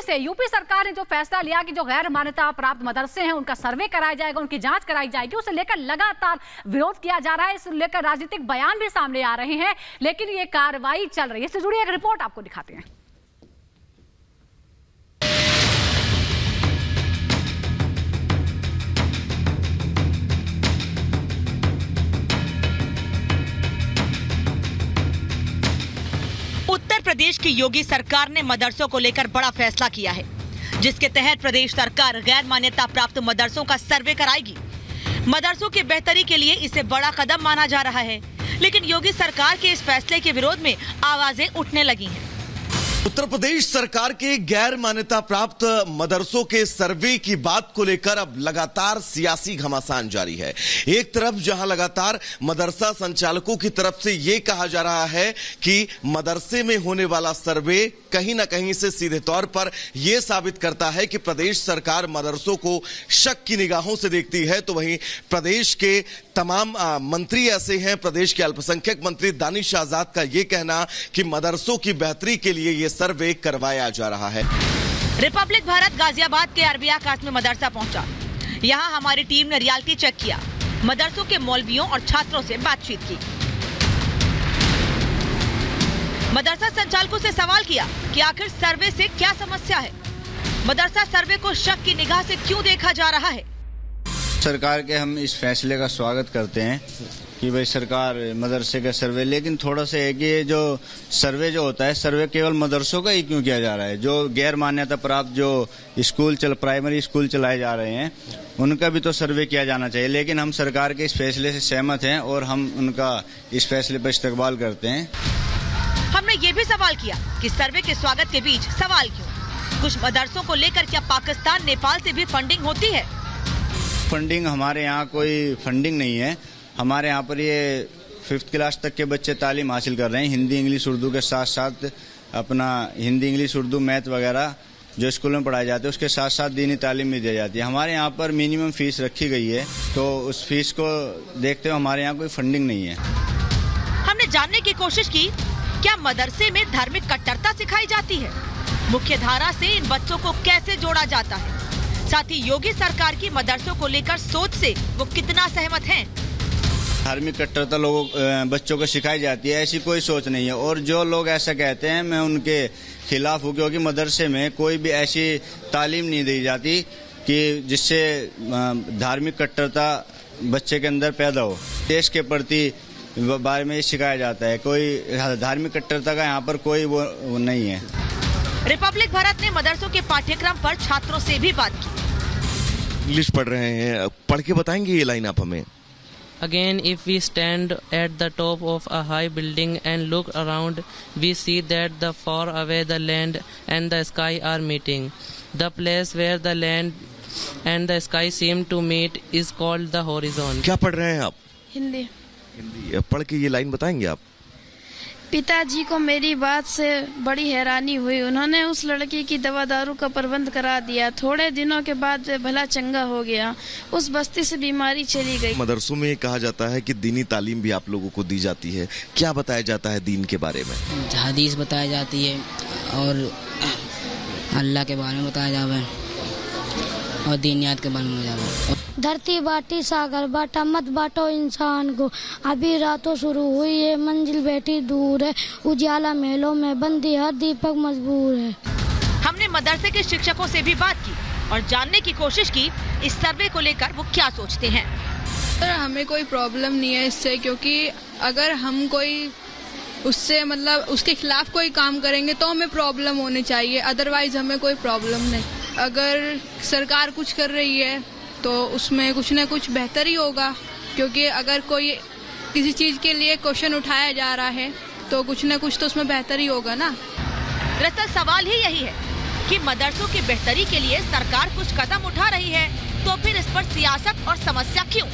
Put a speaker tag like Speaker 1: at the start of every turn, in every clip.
Speaker 1: से यूपी सरकार ने जो फैसला लिया कि जो गैर मान्यता प्राप्त मदरसे हैं उनका सर्वे कराया जाएगा, उनकी जांच कराई जाएगी, उसे लेकर लगातार विरोध किया जा रहा है। इसे लेकर राजनीतिक बयान भी सामने आ रहे हैं, लेकिन ये कार्रवाई चल रही है। इससे जुड़ी एक रिपोर्ट आपको दिखाते हैं।
Speaker 2: उत्तर प्रदेश की योगी सरकार ने मदरसों को लेकर बड़ा फैसला किया है, जिसके तहत प्रदेश सरकार गैर मान्यता प्राप्त मदरसों का सर्वे कराएगी। मदरसों की बेहतरी के लिए इसे बड़ा कदम माना जा रहा है, लेकिन योगी सरकार के इस फैसले के विरोध में आवाजें उठने लगी हैं।
Speaker 3: उत्तर प्रदेश सरकार के गैर मान्यता प्राप्त मदरसों के सर्वे की बात को लेकर अब लगातार सियासी घमासान जारी है। एक तरफ जहां लगातार मदरसा संचालकों की तरफ से यह कहा जा रहा है कि मदरसे में होने वाला सर्वे कहीं ना कहीं से सीधे तौर पर यह साबित करता है कि प्रदेश सरकार मदरसों को शक की निगाहों से देखती है, तो वहीं प्रदेश के तमाम मंत्री ऐसे हैं, प्रदेश के अल्पसंख्यक मंत्री दानिश आजाद का यह कहना कि मदरसों की बेहतरी के लिए यह सर्वे करवाया जा रहा है।
Speaker 2: रिपब्लिक भारत गाजियाबाद के अरबिया कास्ट में मदरसा पहुंचा। यहां हमारी टीम ने रियलिटी चेक किया, मदरसों के मौलवियों और छात्रों से बातचीत की। मदरसा संचालकों से सवाल किया कि आखिर सर्वे से क्या समस्या है, मदरसा सर्वे को शक की निगाह से क्यों देखा जा रहा है।
Speaker 4: सरकार के हम इस फैसले का स्वागत करते हैं कि भाई सरकार मदरसे का सर्वे, लेकिन थोड़ा सा है कि ये जो सर्वे जो होता है, सर्वे केवल मदरसों का ही क्यों किया जा रहा है। जो गैर मान्यता प्राप्त जो प्राइमरी स्कूल चलाए जा रहे हैं उनका भी तो सर्वे किया जाना चाहिए। लेकिन हम सरकार के इस फैसले से सहमत हैं और हम उनका इस फैसले पर इस्तकबाल करते हैं।
Speaker 2: हमने ये भी सवाल किया कि सर्वे के स्वागत के बीच सवाल क्यों। कुछ मदरसों को लेकर क्या पाकिस्तान नेपाल से भी फंडिंग होती है।
Speaker 4: फंडिंग हमारे यहाँ कोई फंडिंग नहीं है। हमारे यहाँ पर ये 5th क्लास तक के बच्चे तालीम हासिल कर रहे हैं, हिंदी इंग्लिश उर्दू के साथ साथ अपना हिंदी इंग्लिश उर्दू मैथ वगैरह जो स्कूल में पढ़ाए जाते हैं उसके साथ साथ दीनी तालीम भी दी जाती है। हमारे यहाँ पर मिनिमम फीस रखी गई है, तो उस फीस को देखते हुए हमारे यहाँ कोई फंडिंग नहीं है।
Speaker 2: हमने जानने की कोशिश की क्या मदरसे में धार्मिक कट्टरता सिखाई जाती है, मुख्य धारा से इन बच्चों को कैसे जोड़ा जाता है, साथ ही योगी सरकार की मदरसों को लेकर सोच से वो कितना सहमत हैं।
Speaker 4: धार्मिक कट्टरता बच्चों को सिखाई जाती है, ऐसी कोई सोच नहीं है। और जो लोग ऐसा कहते हैं मैं उनके खिलाफ हूँ, क्योंकि मदरसे में कोई भी ऐसी तालीम नहीं दी जाती कि जिससे धार्मिक कट्टरता बच्चे के अंदर पैदा हो। देश के प्रति बारे में सिखाया जाता है, कोई धार्मिक कट्टरता का यहाँ पर कोई वो नहीं है।
Speaker 2: रिपब्लिक भारत ने मदरसों के पाठ्यक्रम पर छात्रों से भी बात की।
Speaker 3: इंग्लिश पढ़ रहे हैं, पढ़ के बताएंगे ये लाइन आप हमें।
Speaker 5: Again, if we stand at the top of a high building and look around, we see that the far away the land and the sky are meeting. The place where the land and the sky seem to meet is called the horizon.
Speaker 3: क्या पढ़ रहे हैं आप?
Speaker 6: हिंदी।
Speaker 3: पढ़ के ये line बताएंगे आप।
Speaker 6: पिताजी को मेरी बात से बड़ी हैरानी हुई। उन्होंने उस लड़की की दवा दारू का प्रबंध करा दिया। थोड़े दिनों के बाद भला चंगा हो गया। उस बस्ती से बीमारी चली गई।
Speaker 3: मदरसों में कहा जाता है कि दीनी तालीम भी आप लोगों को दी जाती है, क्या बताया जाता है दीन के बारे में?
Speaker 7: हदीस बताई जाती है और अल्लाह के बारे में बताया जाता है और दीनियात के बारे में बताया जाता है।
Speaker 8: धरती बाटी सागर बाटा, मत बांटो इंसान को। अभी रातों शुरू हुई है, मंजिल बैठी दूर है, उजाला महलों में बंदी हर दीपक मजबूर है।
Speaker 2: हमने मदरसे के शिक्षकों से भी बात की और जानने की कोशिश की इस सर्वे को लेकर वो क्या सोचते हैं।
Speaker 9: सर हमें कोई प्रॉब्लम नहीं है इससे, क्योंकि अगर हम कोई उससे मतलब उसके खिलाफ कोई काम करेंगे तो हमें प्रॉब्लम होनी चाहिए, अदरवाइज हमें कोई प्रॉब्लम नहीं। अगर सरकार कुछ कर रही है तो उसमें कुछ न कुछ बेहतर ही होगा, क्योंकि अगर कोई किसी चीज़ के लिए क्वेश्चन उठाया जा रहा है तो कुछ न कुछ तो उसमें बेहतर ही होगा ना।
Speaker 2: दरअसल सवाल ही यही है कि मदरसों की बेहतरी के लिए सरकार कुछ कदम उठा रही है तो फिर इस पर सियासत और समस्या क्यों।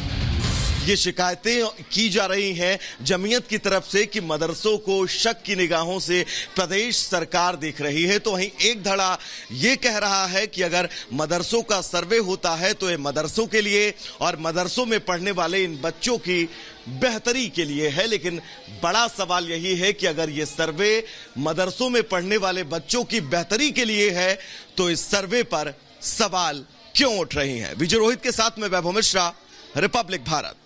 Speaker 3: ये शिकायतें की जा रही हैं जमीयत की तरफ से कि मदरसों को शक की निगाहों से प्रदेश सरकार देख रही है, तो वहीं एक धड़ा ये कह रहा है कि अगर मदरसों का सर्वे होता है तो ये मदरसों के लिए और मदरसों में पढ़ने वाले इन बच्चों की बेहतरी के लिए है। लेकिन बड़ा सवाल यही है कि अगर ये सर्वे मदरसों में पढ़ने वाले बच्चों की बेहतरी के लिए है तो इस सर्वे पर सवाल क्यों उठ रहे हैं। विजय रोहित के साथ में वैभव मिश्रा, रिपब्लिक भारत।